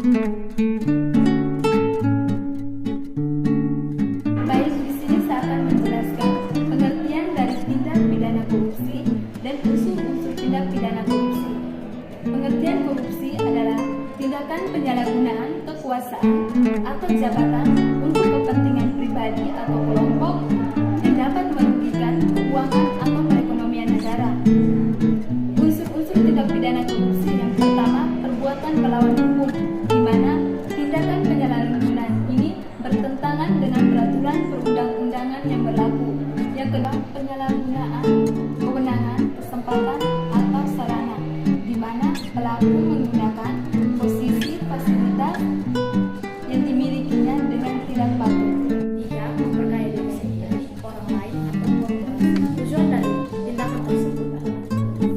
Baik, di sini saya akan menjelaskan pengertian dari tindak pidana korupsi dan unsur-unsur tindak pidana korupsi. Pengertian korupsi adalah tindakan penyalahgunaan kekuasaan atau jabatan untuk kepentingan pribadi atau kelompok yang dapat merugikan keuangan atau perekonomian negara. Unsur-unsur tindak pidana korupsi yang pertama, perbuatan melawan hukum, di mana tindakan penyalahgunaan ini bertentangan dengan peraturan perundang-undangan yang berlaku. Yang kedua, penyalahgunaan kewenangan, kesempatan atau sarana, di mana pelaku menggunakan posisi fasilitas yang dimilikinya dengan tidak patut. Tiga, memperkaya diri sendiri, orang lain atau korban. Tujuan dari tindakan tersebut adalah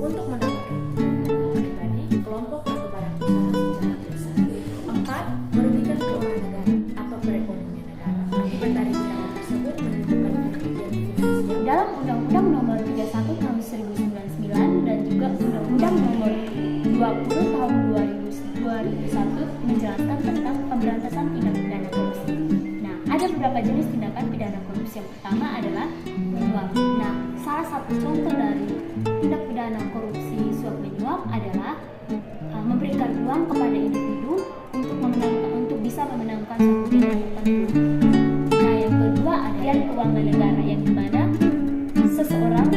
untuk mendapatkan keuntungan pribadi, kelompok atau barang usaha secara bersama. Empat, merugikan keuangan negara atau perekonomian negara. Akibat dari tindakan tersebut menentukan kerugian finansial. Dalam Undang-Undang Nomor 31 Tahun 1999 dan juga Undang-Undang Nomor 20 Tahun 2001 menjelaskan tentang pemberantasan tindak pidana korupsi. Nah, ada beberapa jenis tindakan pidana korupsi. Yang pertama adalah menyuap. Nah, salah satu contoh dari tindak pidana korupsi suap menyuap adalah memberikan uang kepada individu untuk bisa memenangkan suatu bidang tertentu. Nah, yang kedua ada keuangan negara, yang dimana seseorang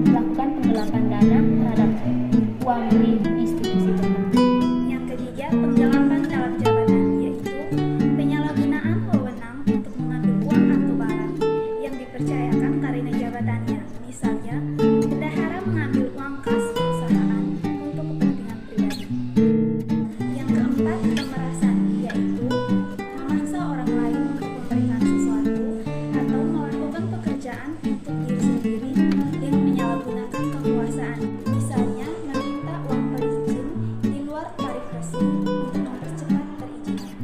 melakukan penggelapan dana terhadap uang milik institusi tertentu. Yang ketiga, penggelapan dalam jabatan, yaitu penyalahgunaan wewenang untuk mengambil uang atau barang yang dipercayakan karena jabatannya. Misalnya, bendahara mengambil uang kas perusahaan untuk kepentingan pribadi. Yang keempat, pemerasan, yaitu memaksa orang lain untuk memberikan sesuatu atau melakukan pekerjaan untuk diri sendiri dengan menyalahgunakan kekuasaan. Misalnya, meminta uang perizin di luar tarif resmi untuk mempercepat perizinan.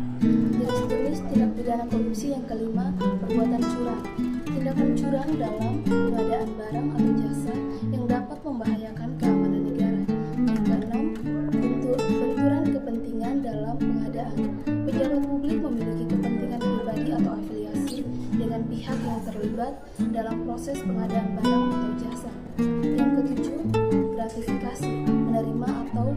Jenis-jenis tindak pidana korupsi yang kelima, perbuatan curang. Tindakan curang dalam pengadaan barang atau jasa yang dapat membahayakan keamanan negara. Yang keenam, benturan kepentingan dalam pengadaan. Pejabat publik memiliki kepentingan pribadi atau afiliasi dengan pihak yang terlibat dalam proses pengadaan barang atau jasa. Yang ketujuh, gratifikasi, menerima atau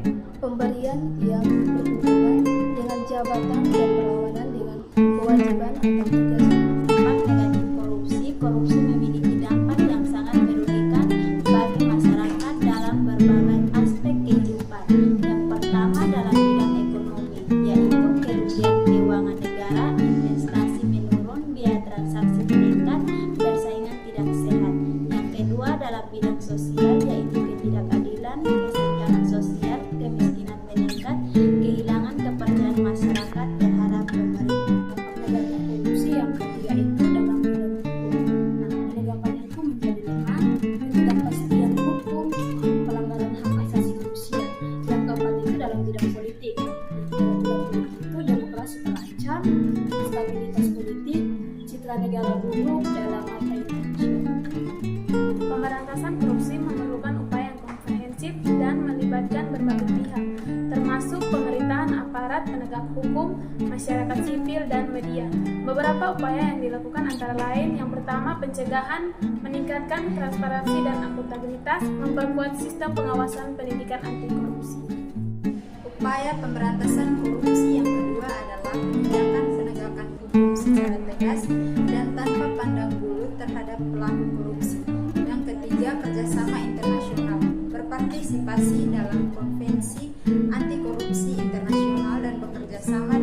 pemberian yang berhubungan dengan jabatan dan berlawanan dengan kewajiban atau tugas. Dampak negatif korupsi. Korupsi memiliki dampak yang sangat merugikan bagi masyarakat dalam berbagai aspek kehidupan. Yang pertama dalam bidang ekonomi, yaitu kerugian keuangan negara, investasi menurun, biaya transaksi meningkat, persaingan tidak sehat. Yang kedua dalam bidang sosial, yaitu ketidakadilan, kesenjangan sosial, kemiskinan meningkat, kehilangan kepercayaan masyarakat terhadap pemerintah. Penegakan korupsi yang ketiga itu dalam bidang hukum. Nah, penegakan hukum menjadi lemah, ketidakpastian hukum, pelanggaran hak asasi manusia. Yang keempat itu dalam bidang politik. Dalam bidang politik itu demokrasi terancam, stabilitas politik, citra negara buruk dalam mata internasional. Pemberantasan korupsi memerlukan upaya yang komprehensif dan melibatkan berbagai pihak, termasuk pemerintahan, aparat penegak hukum, masyarakat sipil, dan media. Beberapa upaya yang dilakukan antara lain: yang pertama, pencegahan, meningkatkan transparansi dan akuntabilitas, memperkuat sistem pengawasan pendidikan anti korupsi. Upaya pemberantasan korupsi yang kedua adalah penindakan penegakan hukum secara tegas dan tanpa pandang bulu terhadap pelaku korupsi. Yang ketiga, kerjasama internasional, berpartisipasi dalam konvensi anti korupsi internasional dan bekerja sama